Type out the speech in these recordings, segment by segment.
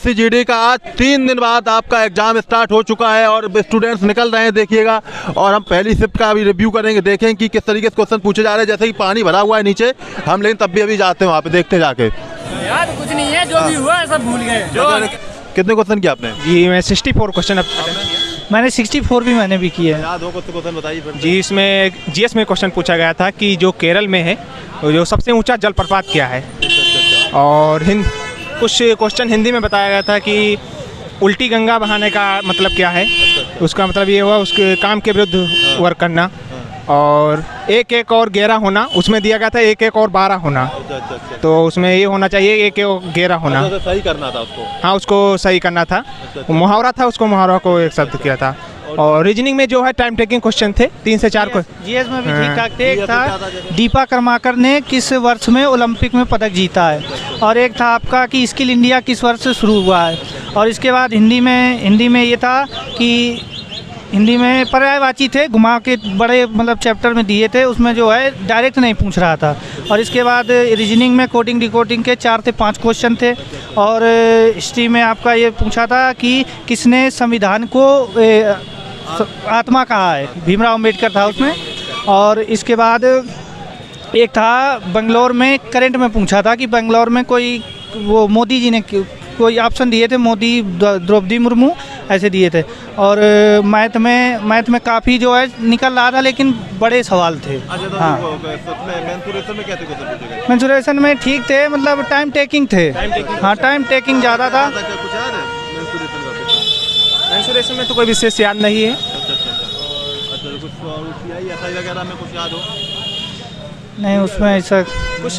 FCGD का आज 3 दिन बाद आपका एग्जाम स्टार्ट हो चुका है और स्टूडेंट्स निकल रहे हैं, देखिएगा। और हम पहली शिफ्ट का भी रिव्यू करेंगे, देखें कि किस तरीके से क्वेश्चन पूछे जा रहे हैं। जैसे कि पानी भरा हुआ है नीचे हम, लेकिन तब भी अभी जाते हैं वहाँ पे, देखते जाके। यार कुछ नहीं है, जो भी हुआ है सब भूल गए। कितने क्वेश्चन किया आपने? जी मैं 64 क्वेश्चन अब मैंने 64 भी मैंने भी किया है। याद हो कुछ क्वेश्चन बताइए। जी इसमें GS में क्वेश्चन पूछा गया था कि जो केरल में है जो सबसे ऊंचा जलप्रपात क्या है, और कुछ क्वेश्चन हिंदी में बताया गया था कि उल्टी गंगा बहाने का मतलब क्या है। उसका मतलब ये हुआ उसके काम के विरुद्ध वर्क करना, और 1-1 और 11 होना। उसमें दिया गया था 1-1 और 12 होना, तो उसमें ये होना चाहिए 1-1 और 11 होना। सही करना था उसको। हाँ उसको सही करना था, मुहावरा था, उसको मुहावरा को एक शब्द किया था। और रीजनिंग में जो है टाइम टेकिंग क्वेश्चन थे 3 से 4 को। जीएस में भी ठीक ठाक थे। एक था दीपा कर्माकर ने किस वर्ष में ओलंपिक में पदक जीता है, और एक था आपका कि स्किल इंडिया किस वर्ष से शुरू हुआ है। और इसके बाद हिंदी में ये था कि हिंदी में पर्यायवाची थे, घुमा के बड़े मतलब चैप्टर में दिए थे, उसमें जो है डायरेक्ट नहीं पूछ रहा था। और इसके बाद रीजनिंग में कोडिंग डिकोडिंग के 4 से 5 क्वेश्चन थे। और हिस्ट्री में आपका ये पूछा था कि किसने संविधान को आत्मा कहा है, भीमराव अम्बेडकर था उसमें। और इसके बाद एक था बेंगलोर में करंट में पूछा था कि बेंगलोर में कोई वो मोदी जी ने कोई ऑप्शन दिए थे, मोदी, द्रौपदी मुर्मू, ऐसे दिए थे। और मैथ में काफ़ी जो है निकल रहा था, लेकिन बड़े सवाल थे। हाँ मेंसुरेशन में ठीक थे, मतलब टाइम टेकिंग थे। हाँ टाइम टेकिंग ज़्यादा था। मेंसुरेशन में तो कोई विशेष याद नहीं है। नहीं उसमें ऐसा कुछ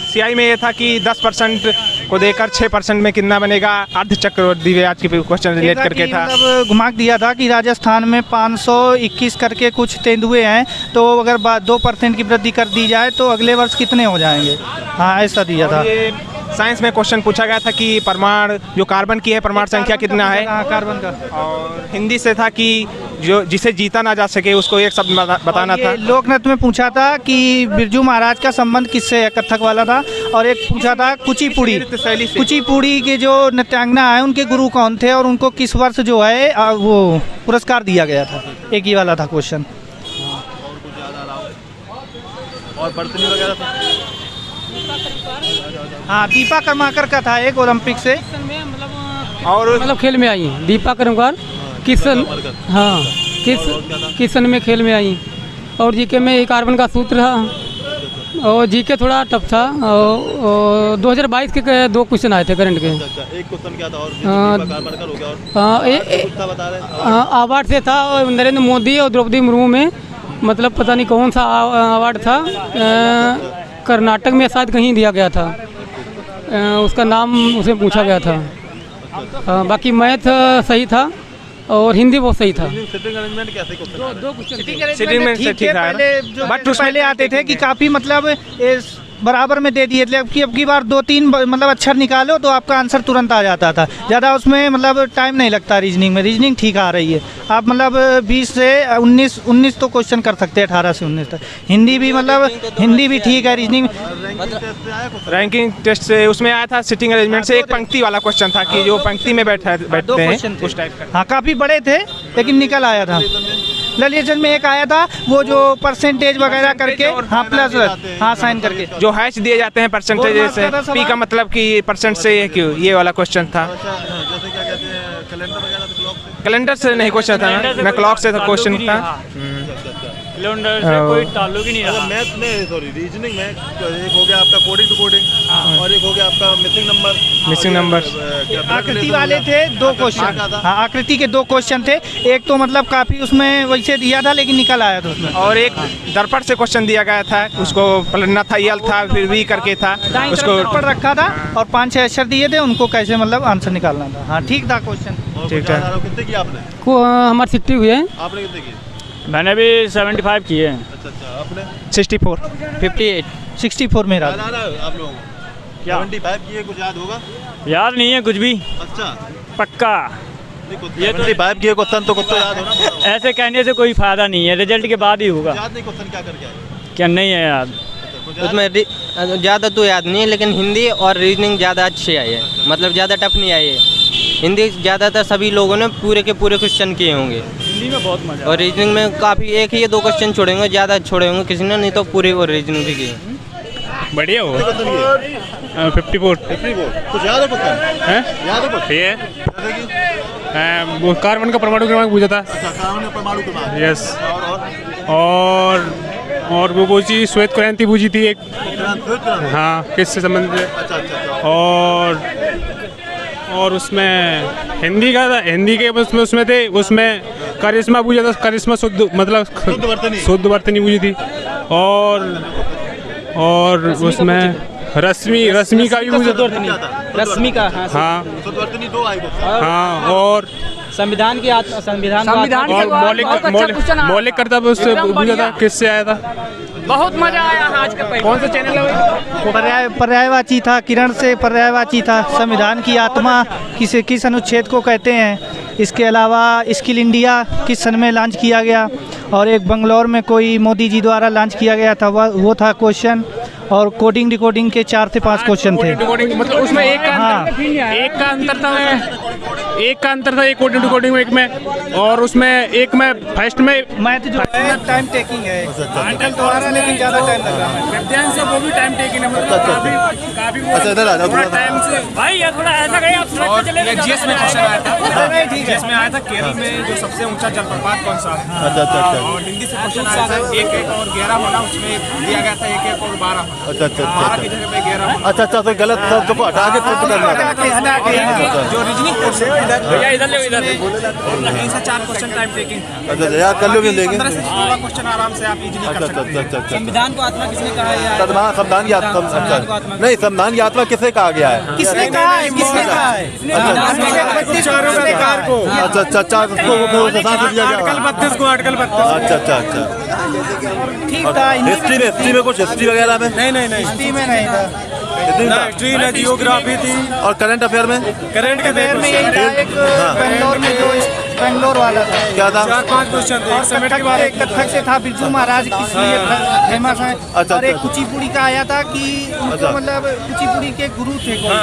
CI में ये था कि 10% को देकर 6% में कितना बनेगा, अर्ध चक्रवर्ती ब्याज के क्वेश्चन रिलेट करके था। मतलब घुमा दिया था कि राजस्थान में 521 करके कुछ तेंदुए हैं, तो अगर 2% की वृद्धि कर दी जाए तो अगले वर्ष कितने हो जाएंगे। हाँ ऐसा दिया था। साइंस में क्वेश्चन पूछा गया था कि परमाणु जो कार्बन की है परमाणु संख्या कितना है। हाँ कार्बन का। और हिंदी से था कि जो जिसे जीता ना जा सके उसको एक शब्द बताना था। लोकनृत्य में पूछा था कि बिरजू महाराज का संबंध किससे है, कथक वाला था। और एक पूछा था कुचिपुड़ी के जो नृत्यांगना है उनके गुरु कौन थे, और उनको किस वर्ष जो है वो पुरस्कार दिया गया था। एक ही वाला था क्वेश्चन। और बर्तनी वगैरह हाँ दीपा कर्माकर का था एक ओलंपिक से। और मतलब खेल में आई दीपा कर्माकर किशन, हाँ किशन में खेल में आई। और जीके में एक कार्बन का सूत्र था, और जीके थोड़ा टफ था। और 2022 के 2 क्वेश्चन आए थे करंट के। एक क्वेश्चन क्या था? और अवार्ड से था नरेंद्र मोदी और द्रौपदी मुर्मू में, मतलब पता नहीं कौन सा अवार्ड था, कर्नाटक में शायद कहीं दिया गया था, उसका नाम उसे पूछा गया था। बाकी मैथ सही था और हिंदी बहुत सही था। सिटिंग अरेंजमेंट कैसे सिटिंग में ठीक था, बट पहले आते थे कि काफ़ी मतलब बराबर में दे दिए थे। अब की बार 2-3 मतलब अक्षर निकालो तो आपका आंसर तुरंत आ जाता था, ज़्यादा उसमें मतलब टाइम नहीं लगता। रीजनिंग ठीक आ रही है। आप मतलब 20 से 19 तो क्वेश्चन कर सकते हैं, 18 से 19 तक। हिंदी भी ठीक है। रीजनिंग रैंकिंग टेस्ट से उसमें आया था सिटिंग अरेंजमेंट से एक पंक्ति वाला क्वेश्चन था कि जो पंक्ति में बैठते हैं उस टाइप का। हाँ काफ़ी बड़े थे लेकिन निकल आया था। ललितन में एक आया था वो जो परसेंटेज वगैरह करके, हाँ प्लस हाँ साइन करके जो हैच दिए जाते हैं परसेंटेज से, पी का मतलब कि परसेंट से क्यों, ये वाला क्वेश्चन था। कैलेंडर से नहीं क्वेश्चन था ना, क्लॉक से था क्वेश्चन था। कैलेंडर से कोई ताल्लुक ही नहीं रहा। मैथ में सॉरी रीजनिंग में एक हो गया आपका कोडिंग टू कोडिंग, और एक हो गया आपका मिसिंग नंबर। आकृति वाले थे 2 क्वेश्चन। हाँ आकृति के 2 क्वेश्चन थे। एक तो मतलब काफ़ी उसमें वैसे दिया था लेकिन निकल आया था उसमें। और एक दर्पण से क्वेश्चन दिया गया था, उसको पलटना था, यल था, फिर वी करके था, उसको दर्पण रखा था और 5-6 अक्षर दिए थे, उनको कैसे मतलब आंसर निकालना था। हाँ ठीक था क्वेश्चन। ठीक है। कितने किया आपने? हमारी 60 हुई है। आपने कितने किए? मैंने भी 75 किए हैं। अच्छा आपने 64 58 64 मेरा। याद आ रहा है आप लोगों को? क्या 75 किए, कुछ याद होगा? याद नहीं है कुछ भी अच्छा पक्का। ये 75 किए क्वेश्चन तो कुछ तो याद होना। ऐसे कहने से कोई फायदा नहीं है, रिजल्ट के बाद ही होगा। याद नहीं क्वेश्चन क्या करके आए? क्या नहीं है याद? उसमें ज़्यादा तो याद नहीं है, लेकिन हिंदी और रीजनिंग ज़्यादा अच्छी आई है, मतलब ज़्यादा टफ नहीं आई है। हिंदी ज़्यादातर सभी लोगों ने पूरे के पूरे क्वेश्चन किए होंगे हिंदी में बहुत मजा और रीजनिंग में काफ़ी एक ही 2 क्वेश्चन छोड़े होंगे, ज़्यादा छोड़े होंगे किसी ने, नहीं तो पूरे और रीजनिंग भी किए। बढ़िया हो 54 कुछ याद है क्वेश्चन? है याद है कुछ? ये जैसे कि वो कार्बन का परमाणु क्रमांक पूछा था। अच्छा, कार्बन का परमाणु क्रमांक। यस। और और वो पूछी श्वेत क्रांति पूछी थी एक। हाँ, किससे संबंधित है। अच्छा अच्छा अच्छा। और उसमें हिंदी का था, हिंदी के उसमें थे, उसमें करिश्मा पूछा था। करिश्मा शुद्ध मतलब शुद्ध वर्तनी पूछी थी। और उसमें रश्मि का भी पूछा था। रश्मि का। हाँ शुद्धवर्तनी 2 आई। हाँ। और संविधान की संविधान और मौलिक कर्तव्य उससे पूछा था, किससे आया था। बहुत मजा आया आज का। कौन सा चैनल है? पर्यायवाची था, किरण से पर्यायवाची था। संविधान की आत्मा किस अनुच्छेद को कहते हैं। इसके अलावा स्किल इंडिया किस सन में लॉन्च किया गया, और एक बंगलौर में कोई मोदी जी द्वारा लॉन्च किया गया था, वो था क्वेश्चन। और कोडिंग डिकोडिंग के 4 से 5 क्वेश्चन थे। मतलब उसमें एक का अंतर था। एक कोडिंग डिकोडिंग में, एक में, और उसमें एक में फर्स्ट में मैथ जो है टाइम टेकिंग है। अंकल तुम्हारा लेकिन ज़्यादा टाइम लग रहा है। विज्ञान से वो भी टाइम टेकिंग है, मतलब काफी अच्छा, इधर आ जाओ थोड़ा टाइम से। भाई यार थोड़ा ऐसा कहीं आप और जीएस में क्वेश्चन आया था। जीएस में आया था केरल में जो सबसे ऊंचा जलप्रपात कौन सा है। अच्छा अच्छा अच्छा और हिंदी से क्वेश्चन आया था 1 और 11 होना, उसमें दिया गया था 1 और 12 होना। अच्छा अच्छा 12 की जगह पे 11 होना। अच्छा अच्छा। तो गलत शब्द को हटा के तुरंत करना था। जो रीजनिंग क्वेश्चन भैया इधर ले इधर। कहीं से 4 क्वेश्चन टाइम टेकिंग था। अच्छा याद कर लो भी देंगे। 15 से 16 क्वेश्चन आराम से आप इजीली कर अच्छा सकते अच्छा हैं। अच्छा अच्छा। संविधान को आत्मा किसने कहा है? संविधान की आत्मा। अच्छा नहीं, संविधान की आत्मा किसे कहा गया है? किसने कहा है? किसने कहा है? अच्छा अच्छा अच्छा। उसको दिया गया। आर्टिकल 32 को आर्टिकल 32। अच्छा अच्छा अच्छा। ठीक था। हिस्ट्री में कुछ हिस्ट्री वगैरह में नहीं हिस्ट्री में नहीं था। हिस्ट्री ना जियोग्राफी थी। और करंट अफेयर में करंट के में यही था। एक बेंगलोर में जो बेंगलोर वाला था, क्या था? 4-5 क्वेश्चन थे। और कथक से था बिरजू महाराज किस लिए फेमस है। अच्छा, और एक अच्छा। कुचिपुड़ी का आया था कि उनको अच्छा। मतलब कुचिपुड़ी के गुरु थे कोई,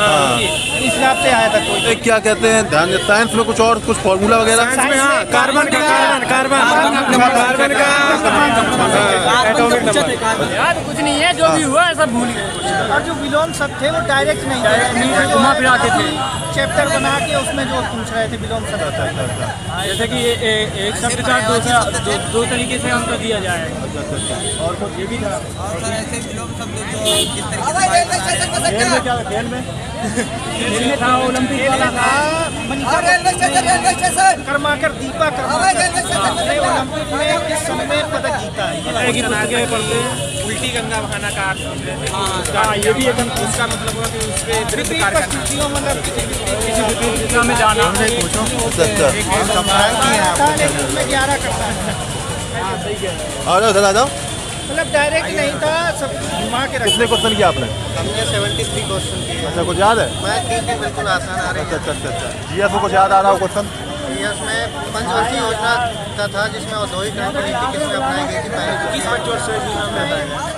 इस हिसाब से आया था कोई। एक क्या कहते हैं ध्यान, साइंस में कुछ और कुछ फॉर्मूला वगैरह। कार्बन का यार कुछ नहीं है, जो भी हुआ सब भूल गए। और जो विलोम शब्द थे वो डायरेक्ट नहीं घुमा फिराते थे। चैप्टर बना के उसमें जो पूछ रहे थे विलोम शब्द। जैसे कि एक शब्द का दो तरीके से आंसर दिया जाए। और कुछ ये भी था। खेल में था, ओलंपिक वाला था। कर्माकर दीपा कर्माकर ने ओलंपिक में किस सन में पदक जीता है। उल्टी गंगा बहाना का अर्थ ये भी एकदम उसका मतलब हुआ कि उस पे विरुद्ध कार्य करना। किसी विपरीत दिशा में जाना। में 11 करता है। आ जाओ, आ जाओ। मतलब डायरेक्ट नहीं था, सब घुमा के कितने क्वेश्चन किया आपने? हमने 73 क्वेश्चन किए। अच्छा कुछ याद है? मैं ठीक बिल्कुल आसान आ रही है। अच्छा अच्छा अच्छा। जीएस में कुछ याद आ रहा हो क्वेश्चन? इसमें पंचवर्षीय योजना का था, जिसमें औद्योगिक क्रांति नीति किसमें अपनाई गई थी। पहले 21 पंचवर्षीय योजना में